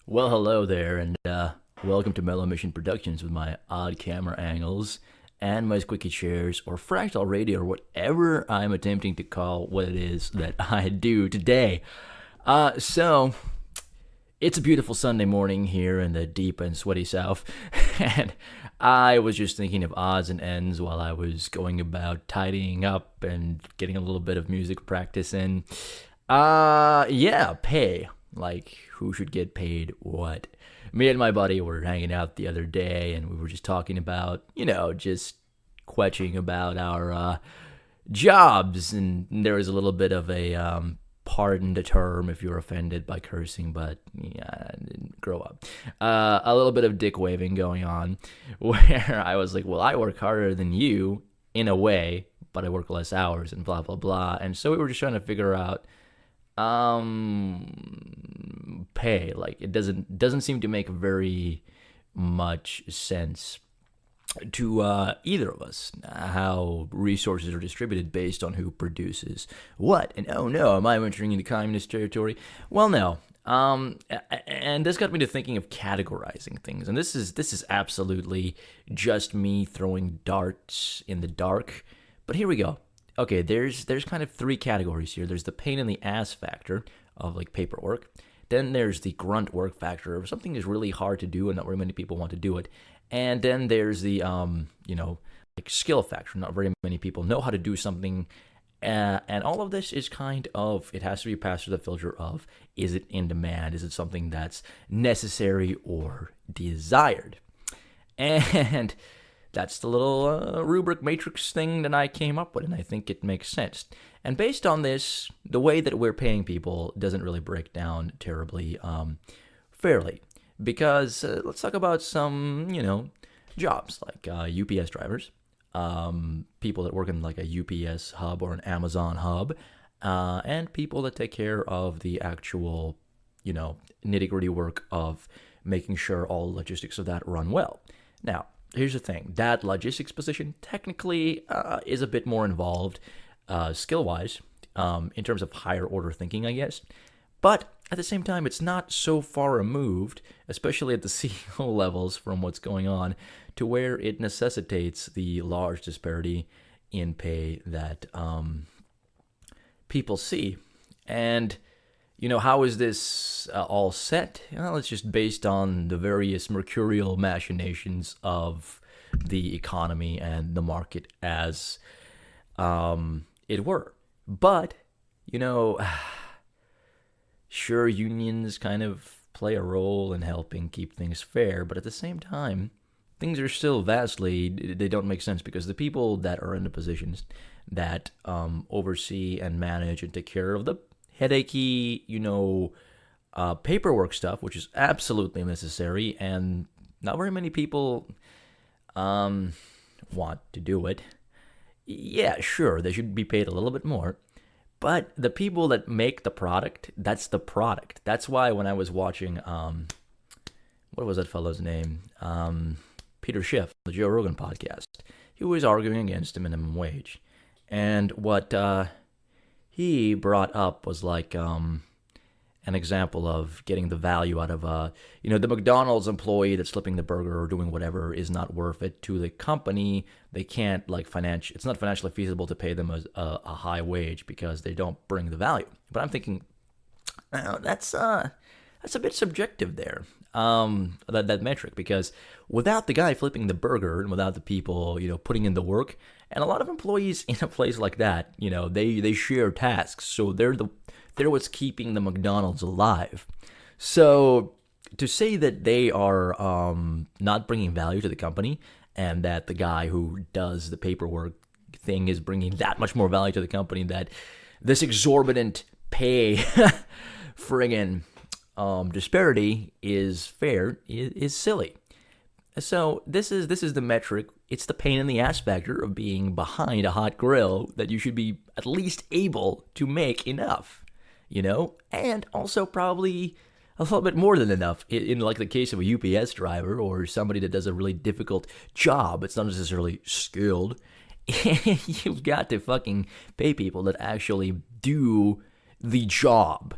Well, hello there, and welcome to Mellow Mission Productions with my odd camera angles and my squeaky chairs, or Fractal Radio, or whatever I'm attempting to call what it is that I do today. So, it's a beautiful Sunday morning here in the deep and sweaty South, and I was just thinking of odds and ends while I was going about tidying up and getting a little bit of music practice in. Yeah, pay. Like, who should get paid what? Me and my buddy were hanging out the other day, and we were just talking about, just quetching about our jobs. And there was a little bit of a pardon the term if you're offended by cursing, but yeah, I didn't grow up. A little bit of dick waving going on, where I was like, well, I work harder than you in a way, but I work less hours and blah, blah, blah. And so we were just trying to figure out pay. Like, it doesn't seem to make very much sense to either of us how resources are distributed based on who produces what. And oh no, am I entering into communist territory? Well, no. And this got me to thinking of categorizing things, and this is absolutely just me throwing darts in the dark. But here we go. Okay, there's kind of three categories here. There's the pain in the ass factor of like paperwork. Then there's the grunt work factor of something is really hard to do and not very many people want to do it. And then there's the like skill factor. Not very many people know how to do something. And all of this is kind of, it has to be passed through the filter of, is it in demand? Is it something that's necessary or desired? And that's the little rubric matrix thing that I came up with, and I think it makes sense. And based on this, the way that we're paying people doesn't really break down terribly fairly. Because let's talk about some, jobs like UPS drivers, people that work in like a UPS hub or an Amazon hub, and people that take care of the actual, nitty-gritty work of making sure all logistics of that run well. Now, here's the thing. That logistics position technically is a bit more involved skill-wise in terms of higher order thinking, I guess. But at the same time, it's not so far removed, especially at the CEO levels from what's going on, to where it necessitates the large disparity in pay that people see. And how is this all set? Well, it's just based on the various mercurial machinations of the economy and the market as it were. But, sure, unions kind of play a role in helping keep things fair, but at the same time, things are still they don't make sense because the people that are in the positions that oversee and manage and take care of the headachy, paperwork stuff, which is absolutely necessary, and not very many people want to do it. Yeah, sure, they should be paid a little bit more, but the people that make the product, that's the product. That's why when I was watching, what was that fellow's name? Peter Schiff, the Joe Rogan podcast, he was arguing against the minimum wage, and what he brought up was like an example of getting the value out of the McDonald's employee that's flipping the burger or doing whatever is not worth it to the company. They can't it's not financially feasible to pay them a high wage because they don't bring the value. But I'm thinking, that's a bit subjective there. That metric, because without the guy flipping the burger and without the people, putting in the work, and a lot of employees in a place like that, they share tasks, so they're what's keeping the McDonald's alive. So to say that they are not bringing value to the company, and that the guy who does the paperwork thing is bringing that much more value to the company, that this exorbitant pay friggin' disparity is fair, is silly. So this is the metric. It's the pain in the ass factor of being behind a hot grill that you should be at least able to make enough, and also probably a little bit more than enough in like the case of a UPS driver or somebody that does a really difficult job. It's not necessarily skilled. You've got to fucking pay people that actually do the job.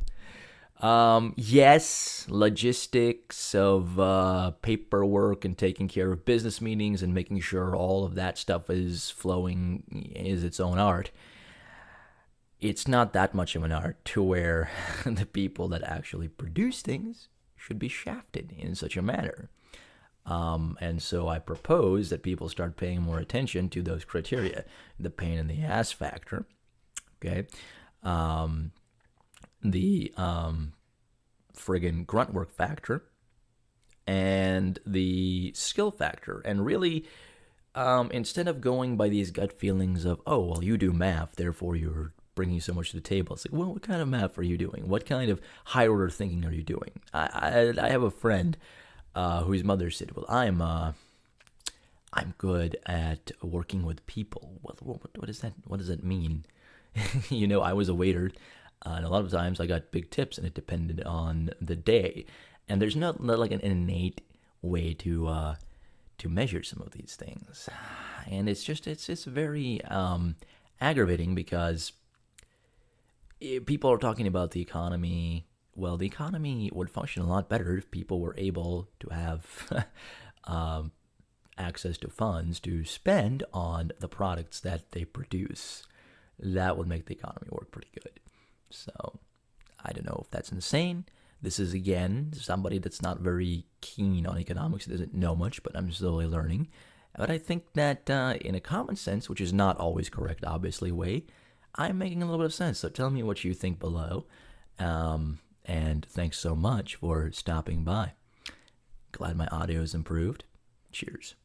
Yes, logistics of paperwork and taking care of business meetings and making sure all of that stuff is flowing is its own art. It's not that much of an art to where the people that actually produce things should be shafted in such a manner. And so I propose that people start paying more attention to those criteria, the pain in the ass factor, okay, the friggin' grunt work factor, and the skill factor. And really, instead of going by these gut feelings of, oh, well, you do math, therefore you're bringing so much to the table. It's like, well, what kind of math are you doing? What kind of high order thinking are you doing? I have a friend whose mother said, well, I'm good at working with people. What is that? What does that mean? I was a waiter, and a lot of times I got big tips, and it depended on the day. And there's not like an innate way to measure some of these things, and it's very aggravating because people are talking about the economy. Well, the economy would function a lot better if people were able to have access to funds to spend on the products that they produce. That would make the economy work pretty good. So, I don't know if that's insane. This is, again, somebody that's not very keen on economics, doesn't know much, but I'm slowly learning. But I think that in a common sense, which is not always correct, obviously, way, I'm making a little bit of sense. So tell me what you think below. And thanks so much for stopping by. Glad my audio is improved. Cheers.